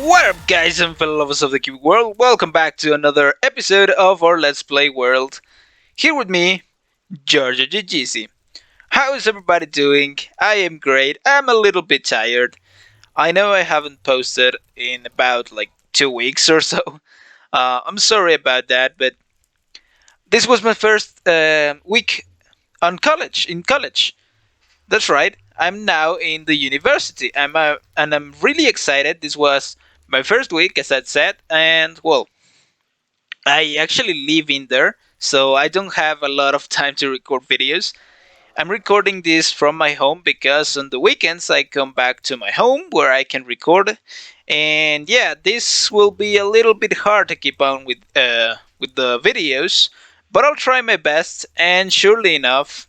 What up, guys and fellow lovers of the cubic world? Welcome back to another episode of our Let's Play world. Here with me, GiorgioJGZ. How is everybody doing? I am great. I'm a little bit tired. I know I haven't posted in about 2 weeks or so. I'm sorry about that, but this was my first week in college. That's right. I'm now in the university. And I'm really excited. This was my first week, as I said, and well, I actually live in there, so I don't have a lot of time to record videos. I'm recording this from my home because on the weekends I come back to my home where I can record. And yeah, this will be a little bit hard to keep on with the videos, but I'll try my best. And surely enough,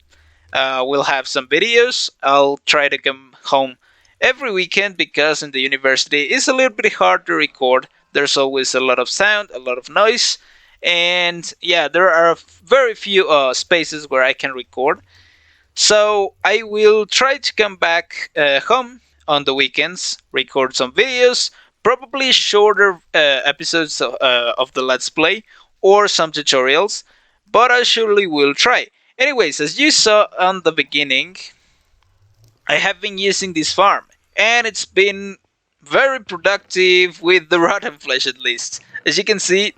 we'll have some videos. I'll try to come home every weekend because in the university it's a little bit hard to record. There's always a lot of sound, a lot of noise, and yeah, there are very few spaces where I can record. So I will try to come back home on the weekends, record some videos, probably shorter episodes of the Let's Play or some tutorials, but I surely will try. Anyways, as you saw on the beginning, I have been using this farm, and it's been very productive with the rotten flesh at least. As you can see,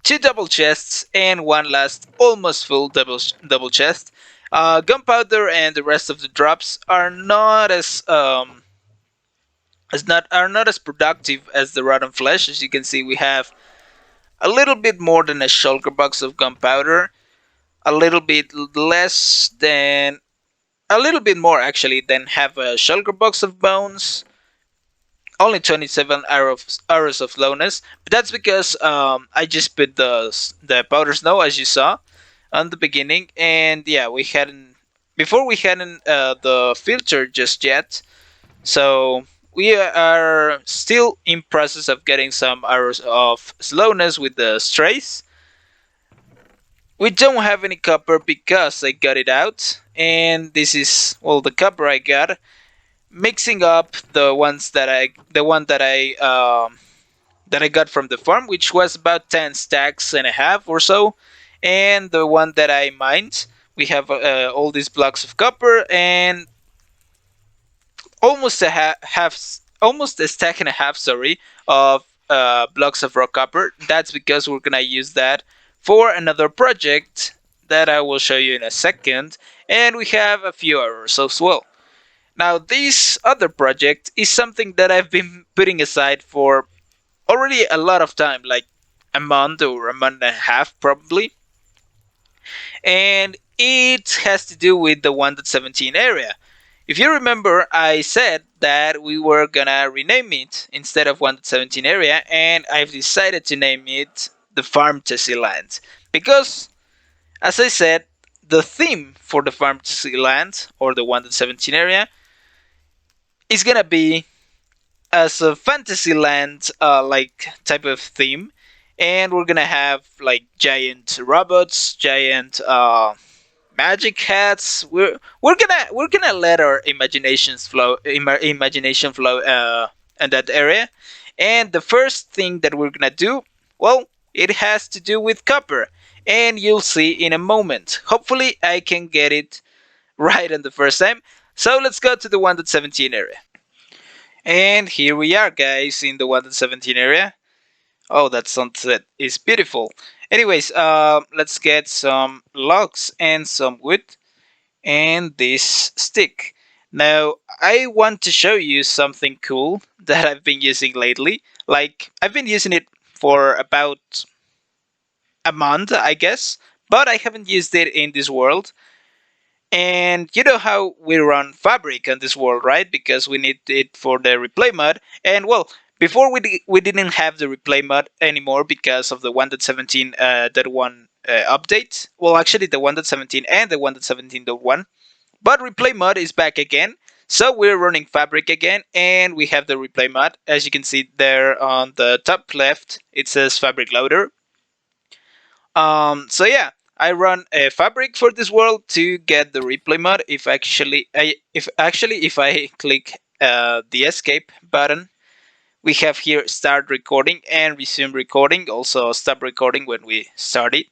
two double chests and one last almost full double chest. Gunpowder and the rest of the drops are not as productive as the rotten flesh. As you can see, we have a little bit more than a shulker box of gunpowder, a little bit less than a little bit more actually than have a shulker box of bones. Only 27 arrows of slowness, but that's because I just put the powder snow, as you saw on the beginning, and yeah, we hadn't the filter just yet, so we are still in process of getting some arrows of slowness with the strays. We don't have any copper because I got it out, and this is the copper I got, mixing up the one that I got from the farm, which was about 10 stacks and a half or so, and the one that I mined. We have all these blocks of copper and almost a stack and a half, sorry, of blocks of raw copper. That's because we're gonna use that for another project that I will show you in a second, and we have a few arrows as well. Now, this other project is something that I've been putting aside for already a lot of time, like a month or a month and a half probably, and it has to do with the 1.17 area. If you remember, I said that we were gonna rename it instead of 1.17 area, and I've decided to name it the Fantasy Land because, as I said, the theme for the Fantasy Land or the 1.17 area is gonna be as a Fantasyland like type of theme, and we're gonna have like giant robots, giant magic hats. We're gonna let our imagination flow in that area. And the first thing that we're gonna do, well, it has to do with copper, and you'll see in a moment. Hopefully, I can get it right on the first time. So let's go to the 1.17 area. And here we are, guys, in the 1.17 area. Oh, that sunset is beautiful. Anyways, let's get some logs and some wood and this stick. Now, I want to show you something cool that I've been using lately. Like, I've been using it for about a month, I guess, but I haven't used it in this world. And you know how we run fabric on this world, right? Because we need it for the replay mod. And well, before we didn't have the replay mod anymore because of the 1.17.1 update. Well, actually the 1.17 and the 1.17.1. But replay mod is back again. So we're running fabric again, and we have the replay mod. As you can see there on the top left, it says fabric loader. So yeah, I run a fabric for this world to get the replay mod. If I click the escape button, We have here start recording and resume recording, also stop recording when we start it.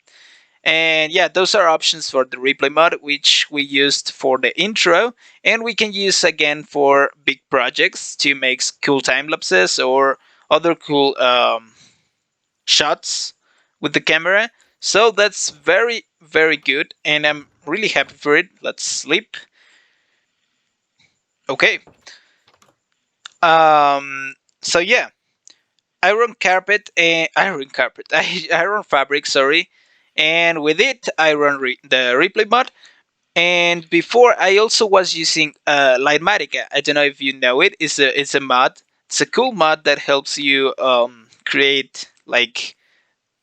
And yeah, those are options for the replay mode, which we used for the intro, and we can use again for big projects to make cool time lapses or other cool shots with the camera. So that's very, very good, and I'm really happy for it. Let's sleep. Okay. So yeah, iron carpet and iron carpet, iron fabric. Sorry, and with it I run the replay mod. And before I also was using Lightmatica. I don't know if you know it. It's a mod. It's a cool mod that helps you create like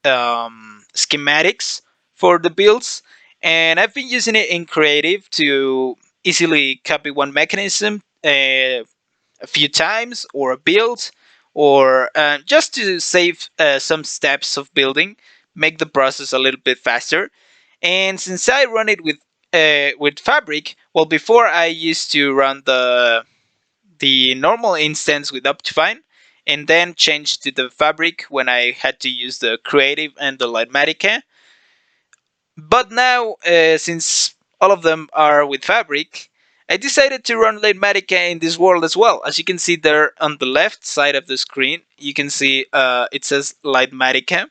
schematics for the builds. And I've been using it in creative to easily copy one mechanism a few times or a build, or just to save some steps of building, make the process a little bit faster. And since I run it with Fabric, well, before I used to run the normal instance with Optifine, and then change to the Fabric when I had to use the Creative and the Lightmatica. But now, since all of them are with Fabric, I decided to run Lightmatica in this world as well. As you can see there on the left side of the screen, you can see it says Lightmatica.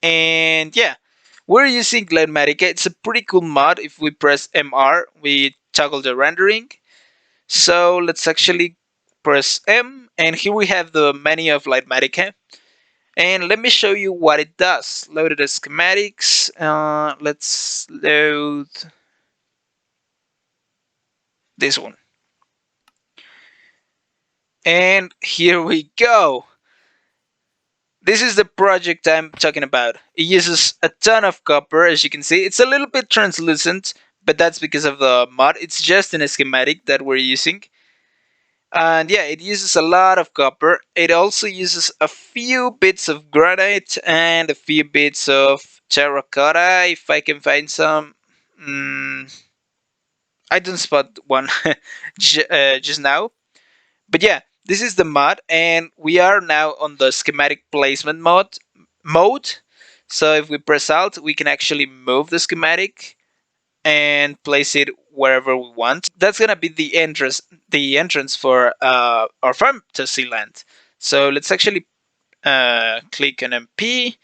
And yeah, we're using Lightmatica. It's a pretty cool mod. If we press MR, we toggle the rendering. So let's actually press M, and here we have the menu of Lightmatica. And let me show you what it does. Loaded as schematics. Let's load this one. And here we go. This is the project I'm talking about. It uses a ton of copper, as you can see. It's a little bit translucent, but that's because of the mod. It's just in a schematic that we're using. And yeah, it uses a lot of copper. It also uses a few bits of granite and a few bits of terracotta, if I can find some. I don't spot one just now. But yeah, this is the mod, and we are now on the schematic placement mode. So if we press Alt, we can actually move the schematic and place it wherever we want. That's gonna be the entrance for our fantasy land. So let's actually click on MP,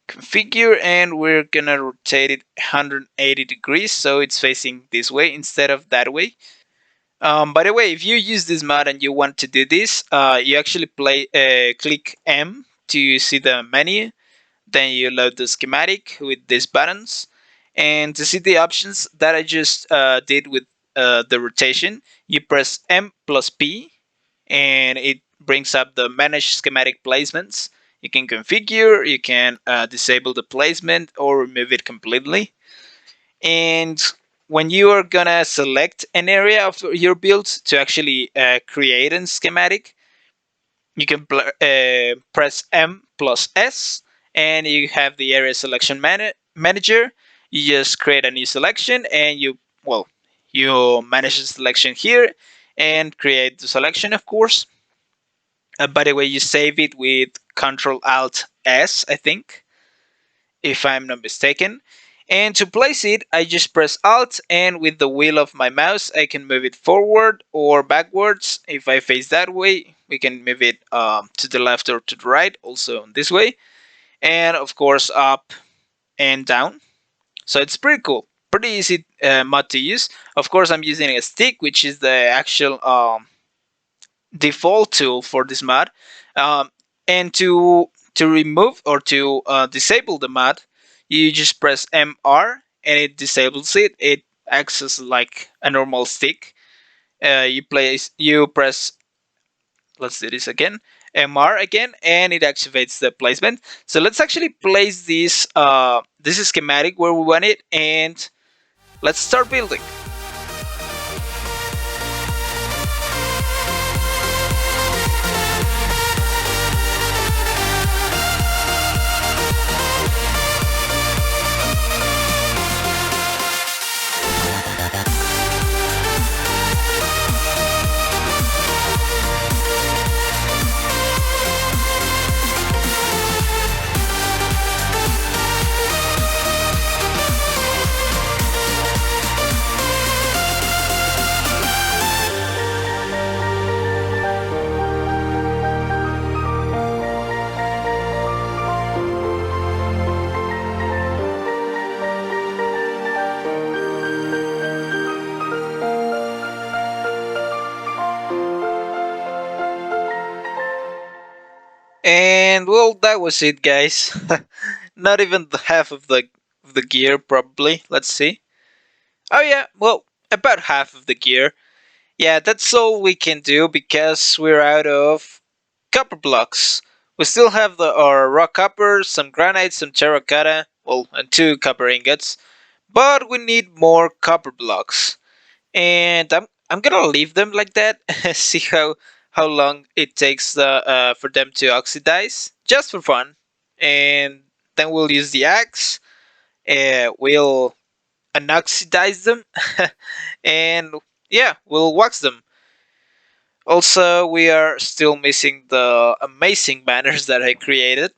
configure, and we're gonna rotate it 180 degrees so it's facing this way instead of that way. By the way, if you use this mod and you want to do this, you actually click M to see the menu. Then you load the schematic with these buttons. And to see the options that I just did with the rotation, you press M plus P, and it brings up the Manage Schematic Placements. You can configure, you can disable the placement or remove it completely. And when you are gonna select an area of your build to actually create a schematic, you can press M plus S, and you have the area selection manager. You just create a new selection, and you manage the selection here and create the selection, of course. By the way, you save it with Control Alt S, I think, if I'm not mistaken. And to place it, I just press Alt, and with the wheel of my mouse, I can move it forward or backwards. If I face that way, we can move it to the left or to the right, also this way. And of course, up and down. So it's pretty cool. Pretty easy mod to use. Of course, I'm using a stick, which is the actual default tool for this mod. And to remove or to disable the mod, you just press MR and it disables it. It acts as like a normal stick. You press, let's do this again, MR again, and it activates the placement. So let's actually place this schematic where we want it, and let's start building. And well, that was it, guys. Not even the half of the gear, probably. Let's see. Oh yeah, well, about half of the gear. Yeah, that's all we can do because we're out of copper blocks. We still have our raw copper, some granite, some terracotta, well, and two copper ingots. But we need more copper blocks, and I'm gonna leave them like that. See how long it takes for them to oxidize, just for fun, and then we'll use the axe. We'll unoxidize them, and yeah, we'll wax them. Also, we are still missing the amazing banners that I created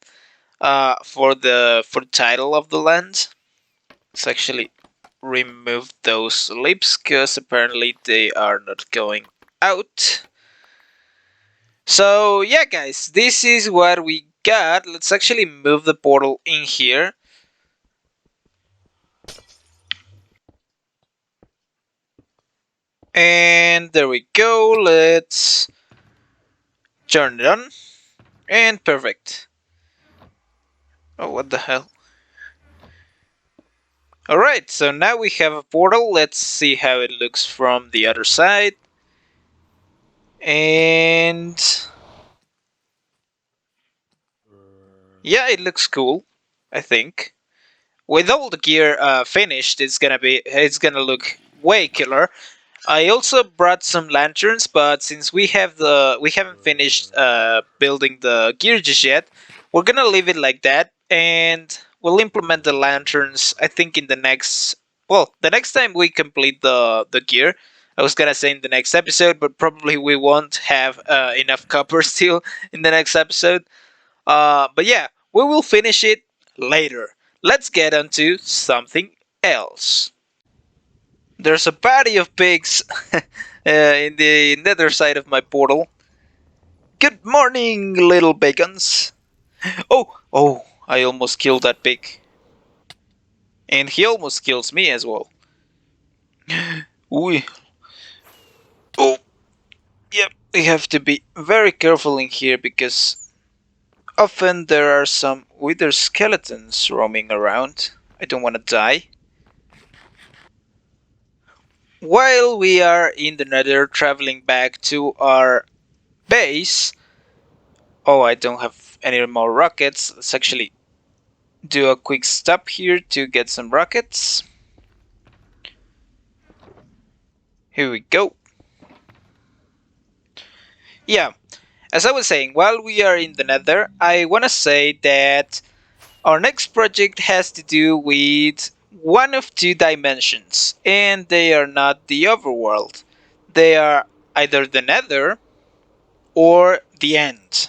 for the title of the land. Let's actually remove those lips because apparently they are not going out. So yeah, guys, this is what we got. Let's actually move the portal in here. And there we go. Let's turn it on. And perfect. Oh, what the hell? Alright, so now we have a portal. Let's see how it looks from the other side. And yeah, it looks cool, I think. With all the gear finished, it's gonna look way killer. I also brought some lanterns, but since we haven't finished building the gear just yet, we're gonna leave it like that, and we'll implement the lanterns. I think in the next time we complete the gear. I was gonna say in the next episode, but probably we won't have enough copper steel in the next episode. But yeah, we will finish it later. Let's get on to something else. There's a party of pigs in the nether side of my portal. Good morning, little bacons. Oh, I almost killed that pig. And he almost kills me as well. Ooh. Oh, yep. We have to be very careful in here because often there are some wither skeletons roaming around. I don't want to die. While we are in the nether traveling back to our base, oh, I don't have any more rockets. Let's actually do a quick stop here to get some rockets. Here we go. Yeah, as I was saying, while we are in the nether, I want to say that our next project has to do with one of two dimensions, and they are not the overworld. They are either the nether or the end.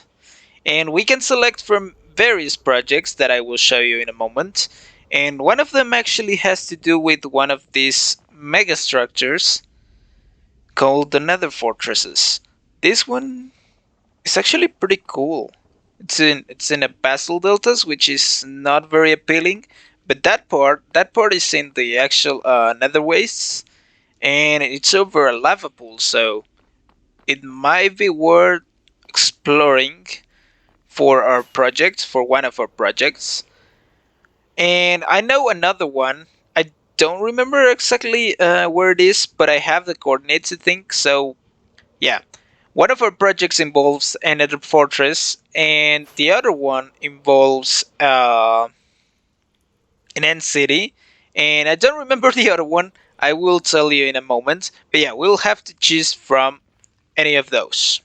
And we can select from various projects that I will show you in a moment. And one of them actually has to do with one of these mega structures called the Nether Fortresses. This one is actually pretty cool. It's in a basalt deltas, which is not very appealing, but that part is in the actual Nether wastes, and it's over a lava pool, so it might be worth exploring for one of our projects. And I know another one. I don't remember exactly where it is, but I have the coordinates, I think. So, yeah. One of our projects involves another fortress, and the other one involves an end city. And I don't remember the other one. I will tell you in a moment. But yeah, we'll have to choose from any of those.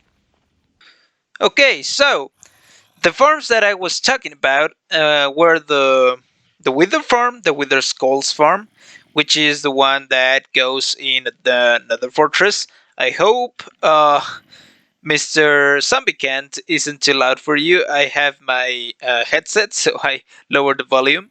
Okay, so the farms that I was talking about were the Wither farm, the Wither Skulls farm, which is the one that goes in the Nether Fortress. I hope Mr. Zombie isn't too loud for you. I have my headset, so I lowered the volume.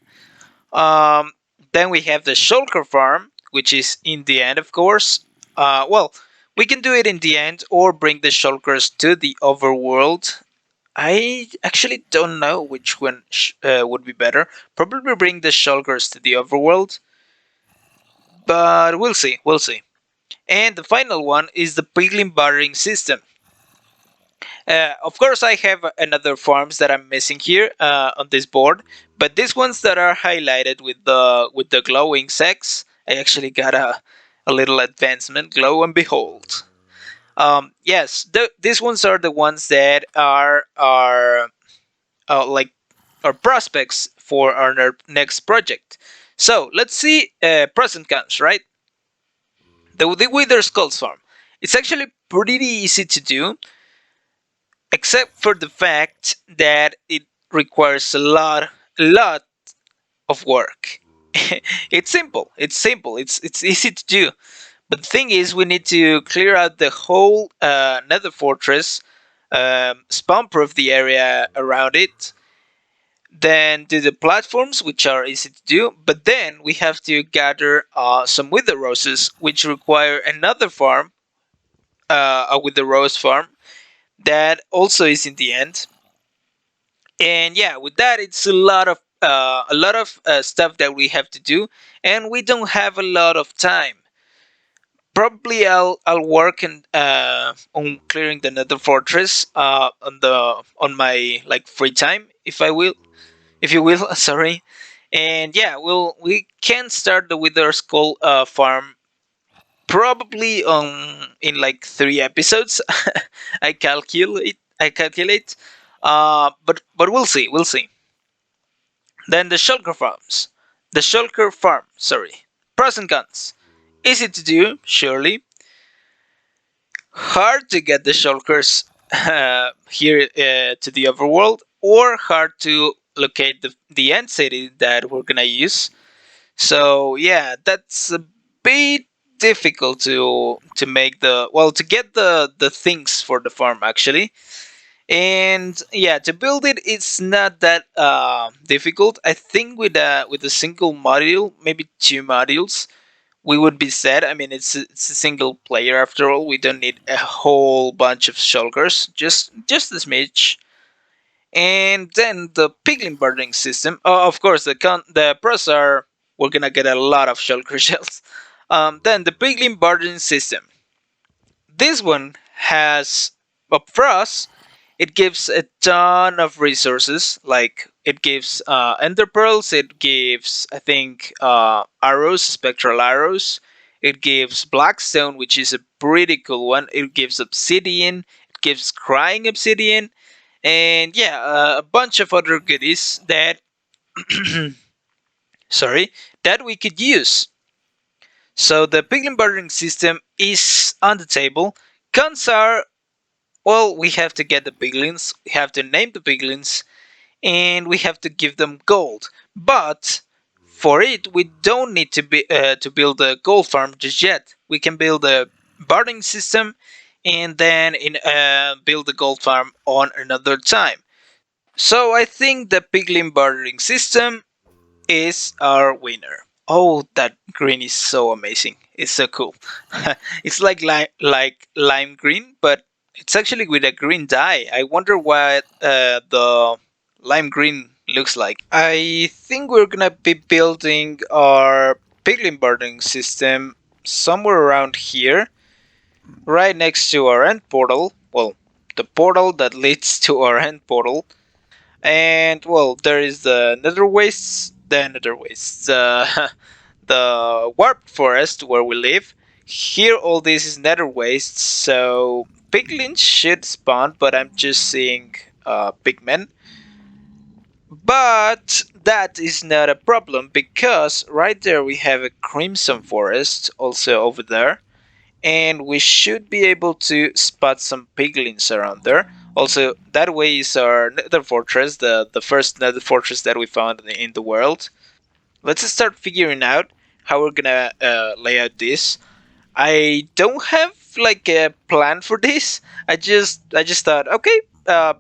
Um, then we have the Shulker farm, which is in the end, of course. Well, we can do it in the end or bring the Shulkers to the overworld. I actually don't know which one would be better. Probably bring the Shulkers to the overworld, but we'll see. We'll see. And the final one is the Piglin bartering system. Of course, I have another farms that I'm missing here on this board, but these ones that are highlighted with the glowing sex, I actually got a little advancement. Glow and behold. Yes, these ones are the ones that are like our prospects for our next project. So let's see pros and cons, right? The Wither Skulls farm. It's actually pretty easy to do, except for the fact that it requires a lot of work. It's simple. It's simple. It's easy to do. But the thing is, we need to clear out the whole Nether fortress, spawn-proof the area around it, then do the platforms, which are easy to do. But then we have to gather some wither roses, which require another farm, a wither rose farm, that also is in the end. And yeah, with that, it's a lot of stuff that we have to do, and we don't have a lot of time. Probably I'll work on clearing the Nether fortress on my like free time, if you will. Sorry. And yeah, we can start the Wither Skull farm probably in like 3 episodes. I calculate. But we'll see. We'll see. Then the Shulker farms. The Shulker farm. Sorry. Pros and cons. Easy to do, surely. Hard to get the shulkers here to the overworld, or hard to locate the end city that we're gonna use. So yeah, that's a bit difficult to make to get the things for the farm actually. And yeah, to build it, it's not that difficult. I think with a single module, maybe 2 modules, we would be set. I mean, it's a single player after all. We don't need a whole bunch of shulkers, just a smidge. And then the piglin burning system. Oh, of course, the pros are we're gonna get a lot of shulker shells. Then the piglin burning system. This one has for us, it gives a ton of resources. Like it gives ender pearls. It gives, I think, arrows, spectral arrows. It gives blackstone, which is a pretty cool one. It gives obsidian. It gives crying obsidian, and yeah, a bunch of other goodies that sorry, that we could use. So the piglin bartering system is on the table. Cons are, well, we have to get the piglins, we have to name the piglins, and we have to give them gold. But for it, we don't need to build a gold farm just yet. We can build a bartering system, and then build a gold farm on another time. So I think the piglin bartering system is our winner. Oh, that green is so amazing! It's so cool. It's like lime green, but it's actually with a green dye. I wonder what the lime green looks like. I think we're gonna be building our piglin burning system somewhere around here, right next to our end portal. Well, the portal that leads to our end portal. And well, there is the warped forest where we live. Here, all this is nether wastes, so piglins should spawn, but I'm just seeing pigmen. But that is not a problem because right there we have a crimson forest also over there, and we should be able to spot some piglins around there. Also, that way is our nether fortress, the first nether fortress that we found in the world. Let's start figuring out how we're gonna lay out this. I don't have like a plan for this. I just thought, okay,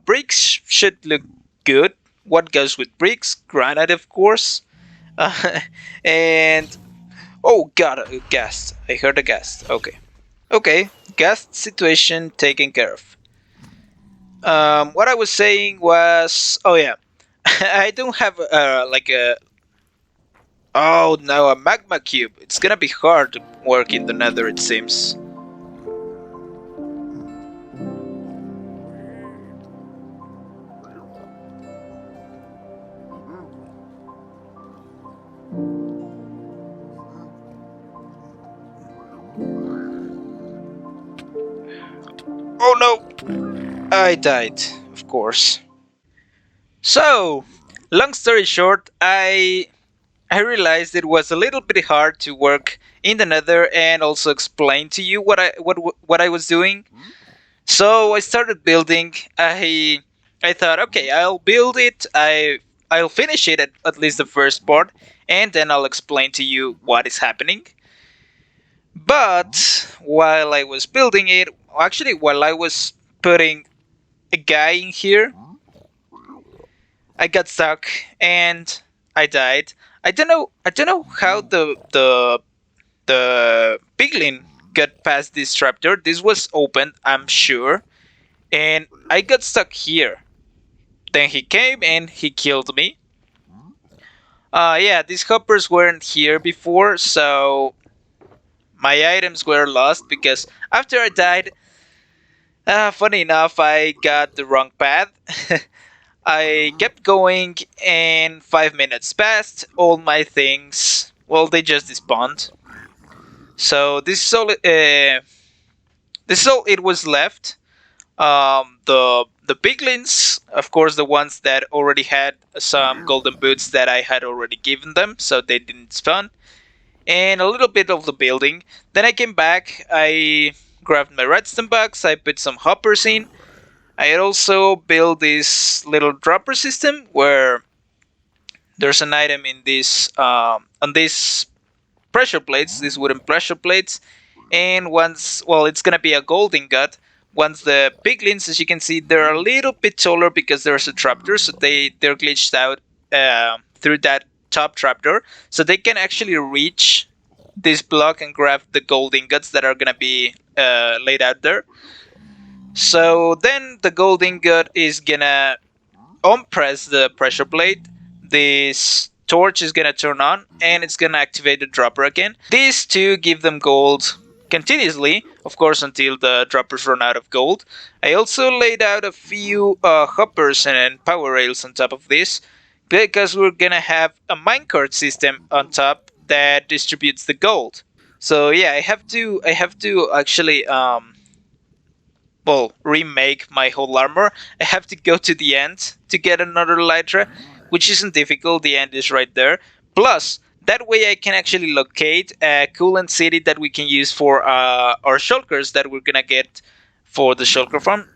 bricks should look good. What goes with bricks? Granite, of course. And oh god, a ghast. I heard a ghast. Okay. Okay, ghast situation taken care of. What I was saying was, oh yeah, I don't have like a. Oh no, a magma cube. It's gonna be hard to work in the Nether, it seems. Oh no! I died, of course. So, long story short, I realized it was a little bit hard to work in the Nether and also explain to you what I was doing. So I started building. I thought, okay, I'll build it. I'll finish it at least the first part, and then I'll explain to you what is happening. But while I was building it, actually while I was putting a guy in here, I got stuck and I died. I don't know how the piglin got past this trapdoor. This was open, I'm sure, and I got stuck here. Then he came and he killed me. Yeah, these hoppers weren't here before, so my items were lost because after I died, funny enough, I got the wrong path. I kept going, and 5 minutes passed. All my things, well, they just despawned. So this is all it was left. The piglins, of course, the ones that already had some golden boots that I had already given them, so they didn't spawn, and a little bit of the building. Then I came back. I grabbed my redstone box. I put some hoppers in. I had also built this little dropper system where there's an item in this on these pressure plates, these wooden pressure plates, and once, well, it's gonna be a gold ingot. Once the piglins, as you can see, they're a little bit taller because there's a trapdoor, so they're glitched out through that top trapdoor, so they can actually reach this block and grab the gold ingots that are gonna be laid out there. So then the gold ingot is gonna press the pressure plate. This torch is gonna turn on and it's gonna activate the dropper again. These two give them gold continuously, of course, until the droppers run out of gold. I also laid out a few hoppers and power rails on top of this because we're gonna have a minecart system on top that distributes the gold. So yeah, I have to actually well, remake my whole armor. I have to go to the end to get another elytra, which isn't difficult. The end is right there. Plus, that way I can actually locate a coolant city that we can use for our shulkers that we're gonna get for the shulker farm.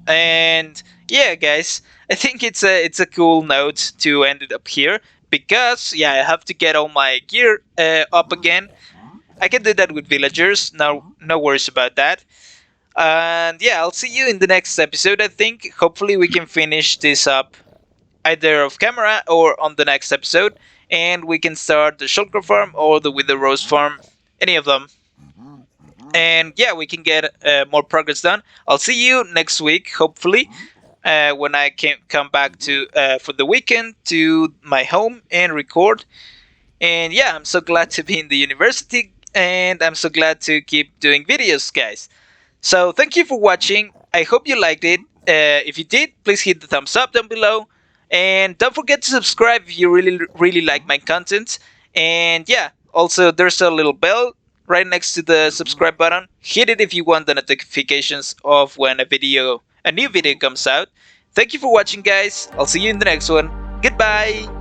And yeah, guys, I think it's a cool note to end it up here because yeah, I have to get all my gear up again. I can do that with villagers. No worries about that. And yeah, I'll see you in the next episode, I think. Hopefully, we can finish this up either off camera or on the next episode. And we can start the shulker farm or the wither rose farm, any of them. And yeah, we can get more progress done. I'll see you next week, hopefully, when I can come back to for the weekend to my home and record. And yeah, I'm so glad to be in the university, and I'm so glad to keep doing videos, guys. So thank you for watching. I hope you liked it. If you did, please hit the thumbs up down below. And don't forget to subscribe if you really like my content. And yeah, also there's a little bell right next to the subscribe button. Hit it if you want the notifications of when a new video comes out. Thank you for watching, guys. I'll see you in the next one. Goodbye.